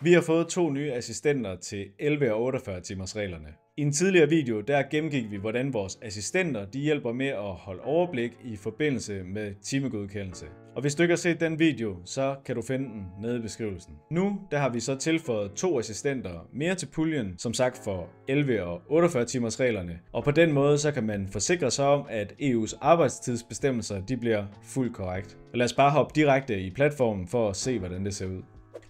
Vi har fået 2 nye assistenter til 11 og 48 timers reglerne. I en tidligere video der gennemgik vi, hvordan vores assistenter de hjælper med at holde overblik i forbindelse med timegodkendelse. Og hvis du ikke har set den video, så kan du finde den nede i beskrivelsen. Nu der har vi så tilføjet 2 assistenter mere til puljen, som sagt for 11 og 48 timers reglerne. Og på den måde så kan man forsikre sig om, at EU's arbejdstidsbestemmelser de bliver fuldt korrekt. Og lad os bare hoppe direkte i platformen for at se, hvordan det ser ud.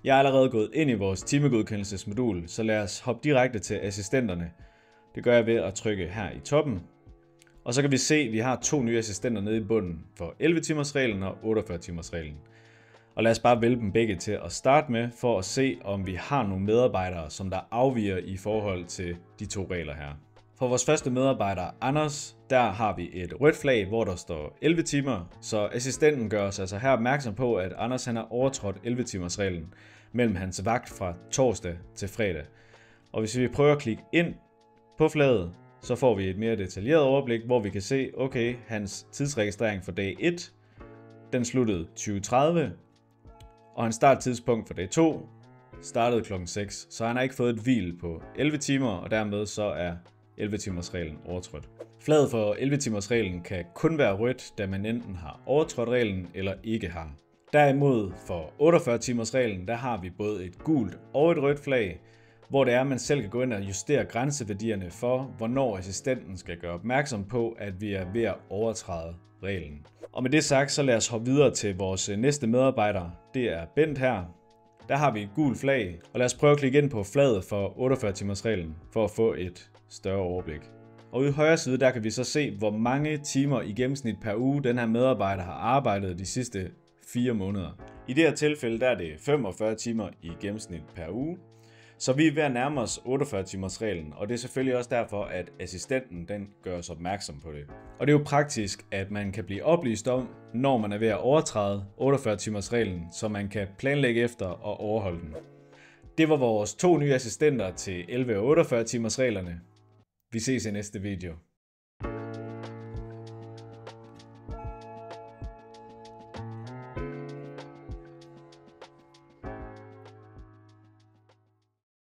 Jeg er allerede gået ind i vores timegodkendelsesmodul, så lad os hoppe direkte til assistenterne. Det gør jeg ved at trykke her i toppen. Og så kan vi se, at vi har 2 nye assistenter nede i bunden for 11 timers reglen og 48 timers reglen. Og lad os bare vælge dem begge til at starte med, for at se, om vi har nogle medarbejdere, som der afviger i forhold til de 2 regler her. For vores første medarbejder, Anders, der har vi et rødt flag, hvor der står 11 timer, så assistenten gør os altså her opmærksom på, at Anders han har overtrådt 11 timers reglen mellem hans vagt fra torsdag til fredag. Og hvis vi prøver at klikke ind på flaget, så får vi et mere detaljeret overblik, hvor vi kan se, okay, hans tidsregistrering for dag 1, den sluttede 20:30, og hans starttidspunkt for dag 2 startede klokken 6, så han har ikke fået et hvil på 11 timer, og dermed så er 11 timers reglen overtrådt. Flaget for 11 timers reglen kan kun være rødt, da man enten har overtrådt reglen eller ikke har. Derimod for 48 timers reglen, der har vi både et gult og et rødt flag, hvor det er, at man selv kan gå ind og justere grænseværdierne for, hvornår assistenten skal gøre opmærksom på, at vi er ved at overtræde reglen. Og med det sagt, så lad os hoppe videre til vores næste medarbejder. Det er Bent her. Der har vi et gult flag, og lad os prøve at klikke ind på flaget for 48 timers reglen, for at få et større overblik. Og ude i højre side, der kan vi så se, hvor mange timer i gennemsnit per uge den her medarbejder har arbejdet de sidste 4 måneder. I det her tilfælde, der er det 45 timer i gennemsnit per uge. Så vi er ved at nærme os 48 timers reglen, og det er selvfølgelig også derfor, at assistenten den gør os opmærksom på det. Og det er jo praktisk, at man kan blive oplyst om, når man er ved at overtræde 48 timers reglen, så man kan planlægge efter og overholde den. Det var vores 2 nye assistenter til 11 og 48 timers reglerne. Vi ses i næste video.